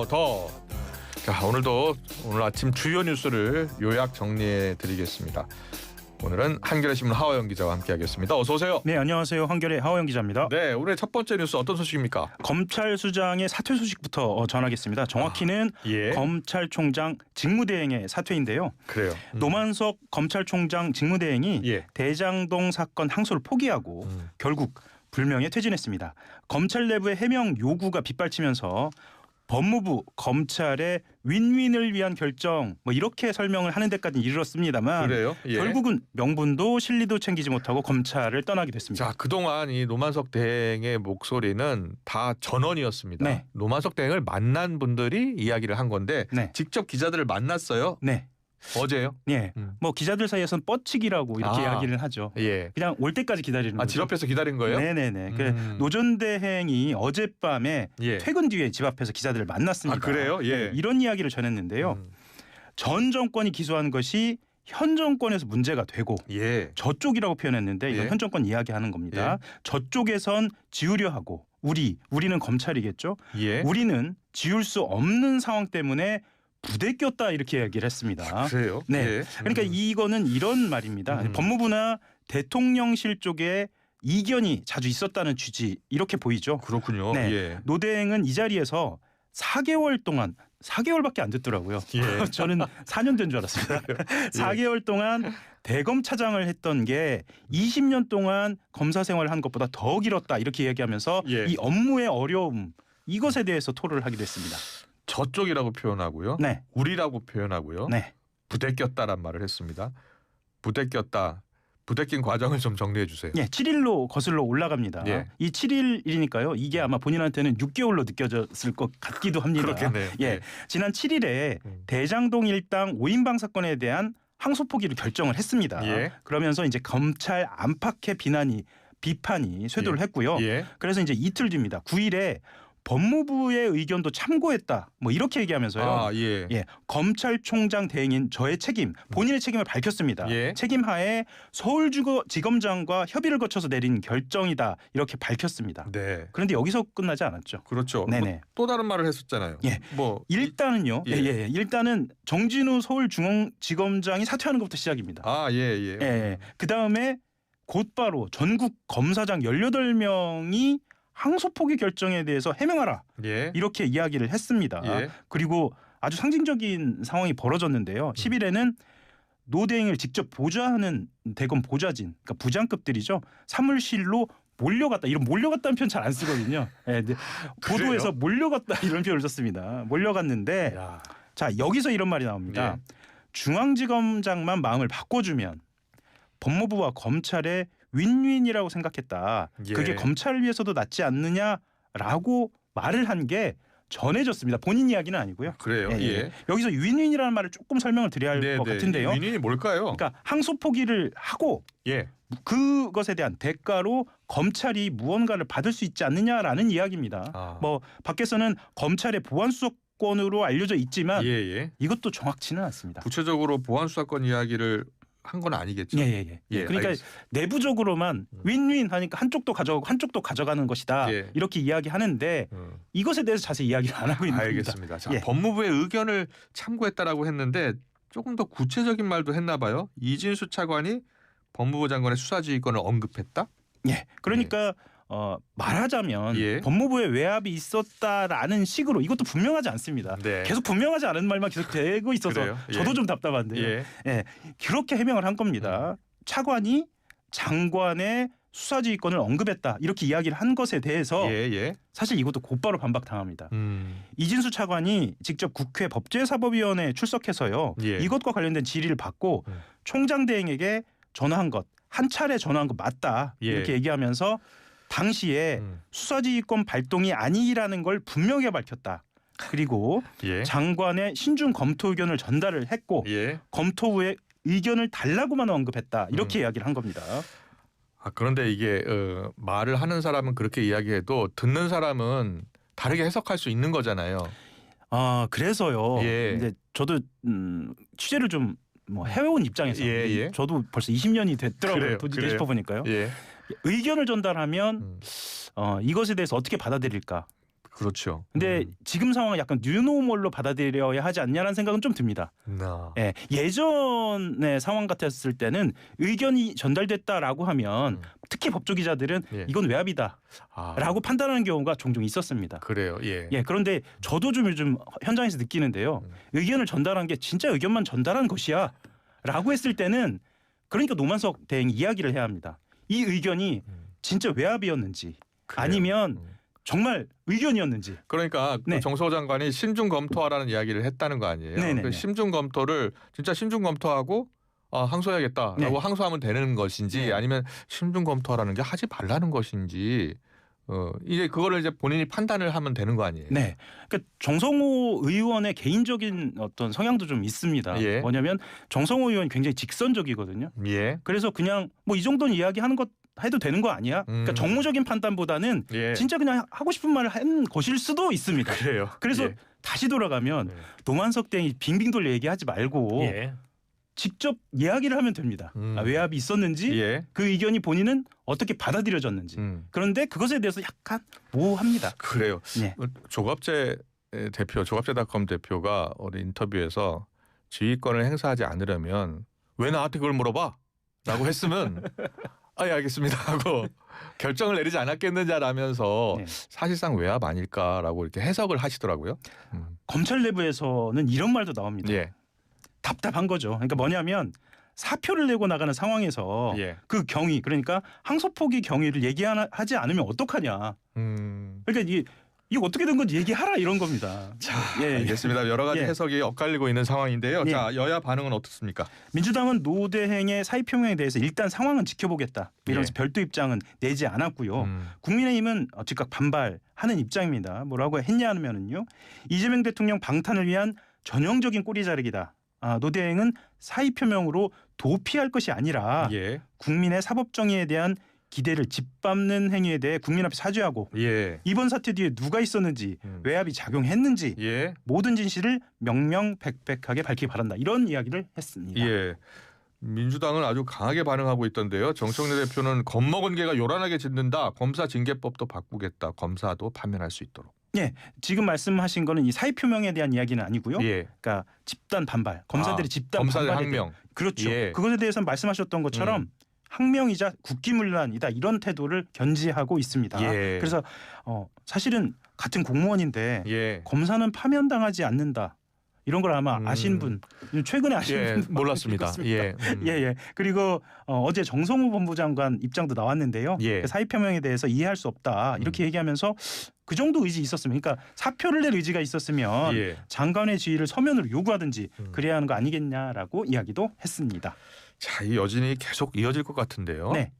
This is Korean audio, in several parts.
더. 자, 오늘 아침 주요 뉴스를 요약 정리해 드리겠습니다. 오늘은 한겨레 신문 하호영 기자와 함께하겠습니다. 어서 오세요. 네, 안녕하세요. 한겨레 하호영 기자입니다. 네, 오늘 첫 번째 뉴스 어떤 소식입니까? 검찰 수장의 사퇴 소식부터 전하겠습니다. 정확히는 예. 검찰총장 직무대행의 사퇴인데요. 그래요. 노만석 검찰총장 직무대행이 예. 대장동 사건 항소를 포기하고 결국 불명예 퇴진했습니다. 검찰 내부의 해명 요구가 빗발치면서 법무부, 검찰의 윈윈을 위한 결정 이렇게 설명을 하는 데까지 이르렀습니다만 그래요? 예. 결국은 명분도 실리도 챙기지 못하고 검찰을 떠나게 됐습니다. 자, 그동안 이 노만석 대행의 목소리는 다 전원이었습니다. 네. 노만석 대행을 만난 분들이 이야기를 한 건데 네. 직접 기자들을 만났어요. 네. 어제요? 예. 기자들 사이에서는 뻗치기라고 이렇게 이야기를 하죠. 예. 그냥 올 때까지 기다리는 거죠. 집 앞에서 기다린 거예요? 네네네. 노 전 대행이 어젯밤에 예. 퇴근 뒤에 집 앞에서 기자들을 만났습니다. 그래요? 예. 네, 이런 이야기를 전했는데요. 전 정권이 기소한 것이 현 정권에서 문제가 되고 예. 저쪽이라고 표현했는데 이건 예. 현 정권 이야기하는 겁니다. 예. 저쪽에선 지우려 하고 우리는 검찰이겠죠. 예. 우리는 지울 수 없는 상황 때문에 부대꼈다 이렇게 이야기를 했습니다. 그래요? 네. 예. 그러니까 이거는 이런 말입니다. 법무부나 대통령실 쪽에 이견이 자주 있었다는 취지 이렇게 보이죠. 그렇군요. 네. 예. 노 대행은 이 자리에서 4개월 동안 4개월밖에 안 됐더라고요. 예. 저는 4년 된 줄 알았습니다. 4개월 동안 대검 차장을 했던 게 20년 동안 검사 생활을 한 것보다 더 길었다 이렇게 얘기하면서 예. 이 업무의 어려움 이것에 대해서 토로를 하기도 했습니다. 저쪽이라고 표현하고요. 네. 우리라고 표현하고요. 네. 부대꼈다란 말을 했습니다. 부대꼈다. 부대낀 과정을 좀 정리해 주세요. 예, 7일로 거슬러 올라갑니다. 예. 이 7일이니까요. 이게 아마 본인한테는 6개월로 느껴졌을 것 같기도 합니다. 그렇겠네요. 예, 예. 지난 7일에 대장동 일당 5인방 사건에 대한 항소 포기를 결정을 했습니다. 예. 그러면서 이제 검찰 안팎의 비판이 쇄도를 예. 했고요. 예. 그래서 이제 이틀 뒤입니다. 9일에 법무부의 의견도 참고했다. 이렇게 얘기하면서요. 아, 예. 예, 검찰총장 대행인 저의 책임, 본인의 책임을 밝혔습니다. 예. 책임하에 서울지검장과 협의를 거쳐서 내린 결정이다 이렇게 밝혔습니다. 네. 그런데 여기서 끝나지 않았죠. 그렇죠. 네네. 또 다른 말을 했었잖아요. 예. 일단은요. 예. 일단은 정진우 서울중앙지검장이 사퇴하는 것부터 시작입니다. 아, 예. 예. 그 다음에 곧바로 전국 검사장 18명이 항소 포기 결정에 대해서 해명하라. 예. 이렇게 이야기를 했습니다. 예. 그리고 아주 상징적인 상황이 벌어졌는데요. 10일에는 노 대행을 직접 보좌하는 대검 보좌진, 그러니까 부장급들이죠. 사무실로 몰려갔다. 이런 몰려갔다는 표현 잘 안 쓰거든요. 네, 보도에서 몰려갔다 이런 표현을 썼습니다. 몰려갔는데 야. 자 여기서 이런 말이 나옵니다. 예. 중앙지검장만 마음을 바꿔주면 법무부와 검찰의 윈윈이라고 생각했다. 예. 그게 검찰을 위해서도 낫지 않느냐라고 말을 한 게 전해졌습니다. 본인 이야기는 아니고요. 그래요. 예. 여기서 윈윈이라는 말을 조금 설명을 드려야 할 것 같은데요. 윈윈이 뭘까요? 그러니까 항소 포기를 하고 예. 그것에 대한 대가로 검찰이 무언가를 받을 수 있지 않느냐라는 이야기입니다. 아. 밖에서는 검찰의 보안수사권으로 알려져 있지만 예. 이것도 정확치는 않습니다. 구체적으로 보안 수사권 이야기를 한 건 아니겠죠. 예. 그러니까 알겠습니다. 내부적으로만 윈윈 하니까 한쪽도 가져가고 한쪽도 가져가는 것이다. 예. 이렇게 이야기하는데 이것에 대해서 자세히 이야기를 안 하고 있는 알겠습니다. 겁니다. 자, 예. 법무부의 의견을 참고했다라고 했는데 조금 더 구체적인 말도 했나 봐요. 이진수 차관이 법무부 장관의 수사지휘권을 언급했다? 예. 그러니까 말하자면 예. 법무부에 외압이 있었다라는 식으로 이것도 분명하지 않습니다. 네. 계속 분명하지 않은 말만 계속 되고 있어서 그래요? 예. 저도 좀 답답한데요. 예. 그렇게 해명을 한 겁니다. 차관이 장관의 수사지휘권을 언급했다. 이렇게 이야기를 한 것에 대해서 예. 사실 이것도 곧바로 반박당합니다. 음. 이진수 차관이 직접 국회 법제사법위원회에 출석해서요. 예. 이것과 관련된 질의를 받고 총장 대행에게 전화한 것, 한 차례 전화한 것 맞다. 예. 이렇게 얘기하면서 당시에 수사지휘권 발동이 아니라는 걸 분명히 밝혔다. 그리고 예. 장관의 신중 검토 의견을 전달을 했고 예. 검토 후에 의견을 달라고만 언급했다. 이렇게 이야기를 한 겁니다. 아, 그런데 이게 말을 하는 사람은 그렇게 이야기해도 듣는 사람은 다르게 해석할 수 있는 거잖아요. 아 그래서요. 예. 근데 저도 취재를 좀 해외온 입장에서 저도 벌써 20년이 됐더라고요. 도저히 싶어 보니까요. 예. 의견을 전달하면 이것에 대해서 어떻게 받아들일까? 그렇죠. 근데 지금 상황은 약간 뉴노멀로 받아들여야 하지 않냐라는 생각은 좀 듭니다. 예, 예전의 상황 같았을 때는 의견이 전달됐다라고 하면 특히 법조 기자들은 예. 이건 외압이다라고 판단하는 경우가 종종 있었습니다. 그래요. 예. 예, 그런데 저도 좀 요즘 현장에서 느끼는데요. 의견을 전달한 게 진짜 의견만 전달한 것이야라고 했을 때는 그러니까 노만석 대행이 이야기를 해야 합니다. 이 의견이 진짜 외압이었는지 그래요. 아니면 정말 의견이었는지. 그러니까 네. 정성호 장관이 심중 검토하라는 이야기를 했다는 거 아니에요. 네네네. 그 심중 검토를 진짜 심중 검토하고 항소해야겠다라고 네. 항소하면 되는 것인지 네. 아니면 심중 검토하라는 게 하지 말라는 것인지 이제 그거를 이제 본인이 판단을 하면 되는 거 아니에요. 네. 그러니까 정성호 의원의 개인적인 어떤 성향도 좀 있습니다. 예. 뭐냐면 정성호 의원이 굉장히 직선적이거든요. 예. 그래서 그냥 뭐 이 정도는 이야기하는 것 해도 되는 거 아니야? 그러니까 정무적인 판단보다는 예. 진짜 그냥 하고 싶은 말을 한 것일 수도 있습니다. 그래요. 그래서 예. 다시 돌아가면 네. 노만석 대행이 빙빙 돌려 얘기하지 말고 예. 직접 이야기를 하면 됩니다. 외압이 있었는지 예. 그 의견이 본인은 어떻게 받아들여졌는지. 그런데 그것에 대해서 약간 모호합니다. 그래요. 네. 조갑제닷컴 대표가 어느 인터뷰에서 지휘권을 행사하지 않으려면 왜 나한테 그걸 물어봐? 라고 했으면 예, 알겠습니다 하고 결정을 내리지 않았겠느냐라면서 네. 사실상 외압 아닐까라고 이렇게 해석을 하시더라고요. 검찰 내부에서는 이런 말도 나옵니다. 예. 답답한 거죠. 그러니까 뭐냐면 사표를 내고 나가는 상황에서 예. 그 경위 그러니까 항소포기 경위를 얘기하지 않으면 어떡하냐. 그러니까 이거 어떻게 된 건지 얘기하라 이런 겁니다. 자, 알겠습니다. 여러 가지 예. 해석이 엇갈리고 있는 상황인데요. 예. 자, 여야 반응은 어떻습니까? 민주당은 노 대행의 사의 표명에 대해서 일단 상황은 지켜보겠다. 이러면서 예. 별도 입장은 내지 않았고요. 국민의힘은 즉각 반발하는 입장입니다. 뭐라고 했냐면은요. 이재명 대통령 방탄을 위한 전형적인 꼬리 자르기다. 노 대행은 사의 표명으로 도피할 것이 아니라 예. 국민의 사법 정의에 대한 기대를 짓밟는 행위에 대해 국민 앞에 사죄하고 예. 이번 사태 뒤에 누가 있었는지 외압이 작용했는지 예. 모든 진실을 명명백백하게 밝히기 바란다. 이런 이야기를 했습니다. 예. 민주당은 아주 강하게 반응하고 있던데요. 정청래 대표는 겁먹은 개가 요란하게 짖는다. 검사 징계법도 바꾸겠다. 검사도 파면할 수 있도록. 예, 지금 말씀하신 거는 이 사의 표명에 대한 이야기는 아니고요. 예. 그러니까 집단 반발, 검사들이 집단 검사들 반발에 항명. 그렇죠. 예. 그것에 대해서 말씀하셨던 것처럼 항명이자 국기문란이다 이런 태도를 견지하고 있습니다. 예. 그래서 사실은 같은 공무원인데 예. 검사는 파면당하지 않는다. 이런 걸 아마 아신 분 최근에 아신 예, 분 몰랐습니다. 예. 예. 그리고 어제 정성호 법무장관 입장도 나왔는데요. 예. 그 사의 표명에 대해서 이해할 수 없다 이렇게 얘기하면서 그 정도 의지 있었으면, 그러니까 사표를 낼 의지가 있었으면 예. 장관의 지위를 서면으로 요구하든지 그래야 하는 거 아니겠냐라고 이야기도 했습니다. 자, 이 여진이 계속 이어질 것 같은데요. 네.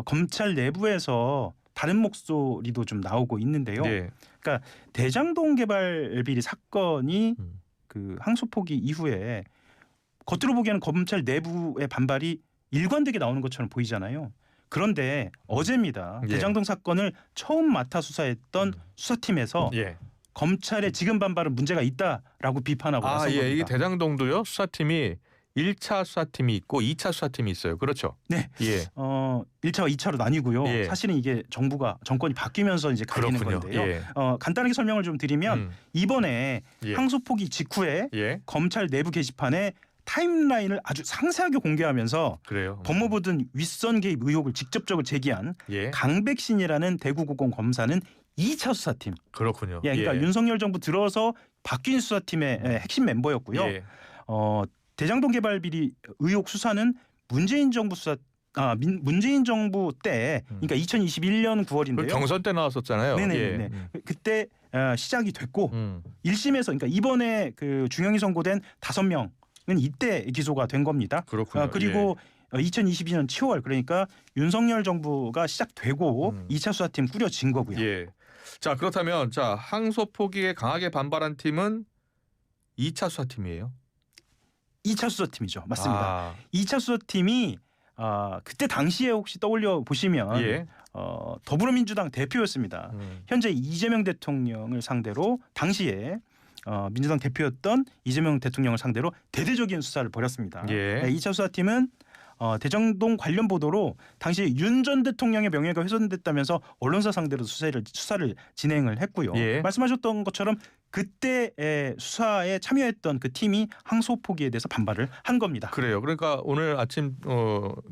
검찰 내부에서 다른 목소리도 좀 나오고 있는데요. 예. 그러니까 대장동 개발 비리 사건이 그 항소포기 이후에 겉으로 보기에는 검찰 내부의 반발이 일관되게 나오는 것처럼 보이잖아요. 그런데 어제입니다. 예. 대장동 사건을 처음 맡아 수사했던 수사팀에서 예. 검찰의 지금 반발은 문제가 있다라고 비판하고 나선 겁니다. 이게 대장동도요. 수사팀이 1차 수사팀이 있고 2차 수사팀이 있어요. 그렇죠? 네. 예. 1차와 2차로 나뉘고요. 예. 사실은 이게 정권이 바뀌면서 이제 갈리는 그렇군요. 건데요. 예. 간단하게 설명을 좀 드리면 이번에 예. 항소포기 직후에 예. 검찰 내부 게시판에 타임라인을 아주 상세하게 공개하면서 그래요. 법무부 등 윗선 개입 의혹을 직접적으로 제기한 예. 강백신이라는 대구고검 검사는 2차 수사팀. 그렇군요. 예, 그러니까 윤석열 정부 들어서 바뀐 수사팀의 핵심 멤버였고요. 예. 대장동 개발 비리 의혹 수사는 문재인 정부 문재인 정부 때, 그러니까 2021년 9월인데요. 경선 때 나왔었잖아요. 네네네. 그때 시작이 됐고 1심에서, 그러니까 이번에 그 중형이 선고된 5명은 이때 기소가 된 겁니다. 그렇군요. 그리고 2022년 7월, 그러니까 윤석열 정부가 시작되고 2차 수사팀 꾸려진 거고요. 예. 자, 그렇다면 항소 포기에 강하게 반발한 팀은 2차 수사팀이에요. 2차 수사팀이죠. 맞습니다. 2차 수사팀이 그때 당시에 혹시 떠올려 보시면 예. 더불어민주당 대표였습니다. 현재 이재명 대통령을 상대로 당시에 민주당 대표였던 이재명 대통령을 상대로 대대적인 수사를 벌였습니다. 예. 네, 2차 수사팀은 대장동 관련 보도로 당시 윤 전 대통령의 명예가 훼손됐다면서 언론사 상대로 수사를 진행을 했고요. 예. 말씀하셨던 것처럼 그때 수사에 참여했던 그 팀이 항소 포기에 대해서 반발을 한 겁니다. 그래요. 그러니까 오늘 아침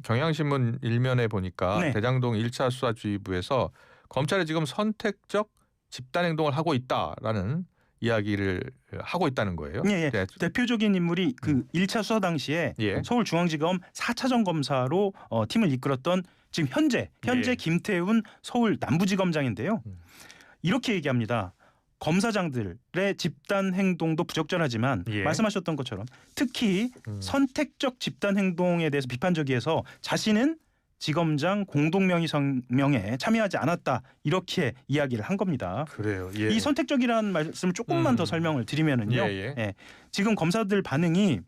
경향신문 일면에 보니까 네. 대장동 1차 수사주의부에서 검찰이 지금 선택적 집단 행동을 하고 있다라는 이야기를 하고 있다는 거예요. 예. 네. 대표적인 인물이 그 1차 수사 당시에 예. 서울중앙지검 4차전 검사로 팀을 이끌었던 지금 현재 예. 김태훈 서울 남부지검장인데요. 음. 이렇게 얘기합니다. 검사장들의 집단 행동도 부적절하지만 예. 말씀하셨던 것처럼 특히 선택적 집단 행동에 대해서 비판적이어서 자신은 지검장 공동명의성명에 참여하지 않았다 이렇게 이야기를 한 겁니다. 그래요. 예. 이 선택적이라는 말씀을 조금만 더 설명을 드리면은요. 예. 지금 검사들 반응이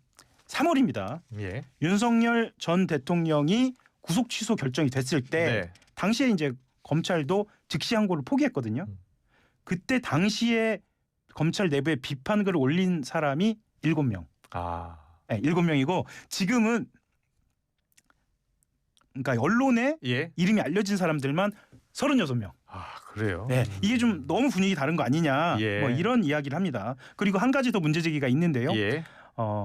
3월입니다. 예. 윤석열 전 대통령이 구속 취소 결정이 됐을 때 네. 당시에 이제 검찰도 즉시 항고를 포기했거든요. 그때 당시에 검찰 내부에 비판글을 올린 사람이 7명. 아. 네, 7명이고 지금은 그러니까 언론에 예. 이름이 알려진 사람들만 36명. 아, 그래요. 네, 이게 좀 너무 분위기 다른 거 아니냐. 예. 뭐 이런 이야기를 합니다. 그리고 한 가지 더 문제 제기가 있는데요. 예.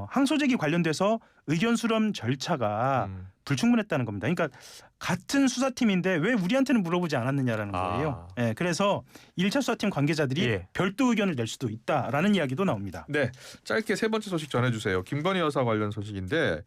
항소 제기 관련돼서 의견 수렴 절차가 불충분했다는 겁니다. 그러니까 같은 수사팀인데 왜 우리한테는 물어보지 않았느냐라는 거예요. 네, 그래서 1차 수사팀 관계자들이 예. 별도 의견을 낼 수도 있다라는 이야기도 나옵니다. 네. 짧게 세 번째 소식 전해주세요. 김건희 여사 관련 소식인데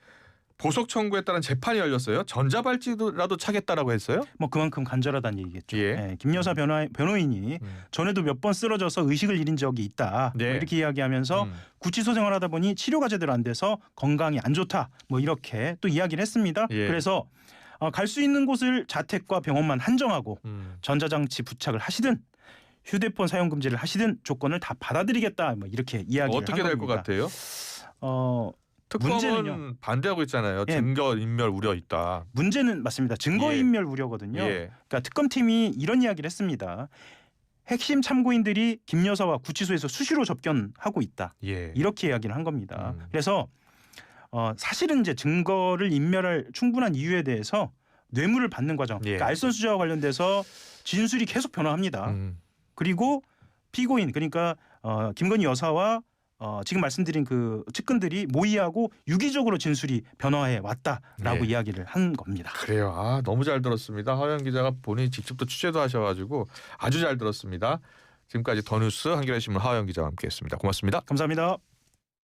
보석 청구에 따른 재판이 열렸어요. 전자발찌라도 차겠다라고 했어요. 뭐 그만큼 간절하다는 얘기겠죠. 예. 네, 김 여사 변호인이 전에도 몇 번 쓰러져서 의식을 잃은 적이 있다. 네. 뭐 이렇게 이야기하면서 구치소 생활하다 보니 치료가 제대로 안 돼서 건강이 안 좋다. 뭐 이렇게 또 이야기를 했습니다. 예. 그래서 갈 수 있는 곳을 자택과 병원만 한정하고 전자장치 부착을 하시든 휴대폰 사용 금지를 하시든 조건을 다 받아들이겠다. 뭐 이렇게 이야기를 어떻게 한 될 것 겁니다. 같아요? 특검은 문제는요. 반대하고 있잖아요. 예. 증거 인멸 우려 있다. 문제는 맞습니다. 증거인멸 우려거든요. 예. 그러니까 특검팀이 이런 이야기를 했습니다. 핵심 참고인들이 김 여사와 구치소에서 수시로 접견하고 있다. 예. 이렇게 이야기를 한 겁니다. 그래서 사실은 이제 증거를 인멸할 충분한 이유에 대해서 뇌물을 받는 과정, 예. 그러니까 알선수재와 관련돼서 진술이 계속 변화합니다. 그리고 피고인 그러니까 김건희 여사와 지금 말씀드린 그 측근들이 모의하고 유기적으로 진술이 변화해 왔다라고 예. 이야기를 한 겁니다. 그래요. 아, 너무 잘 들었습니다. 하영 기자가 본인이 직접 또 취재도 하셔가지고 아주 잘 들었습니다. 지금까지 더 뉴스 한겨레 신문 하영 기자와 함께했습니다. 고맙습니다. 감사합니다.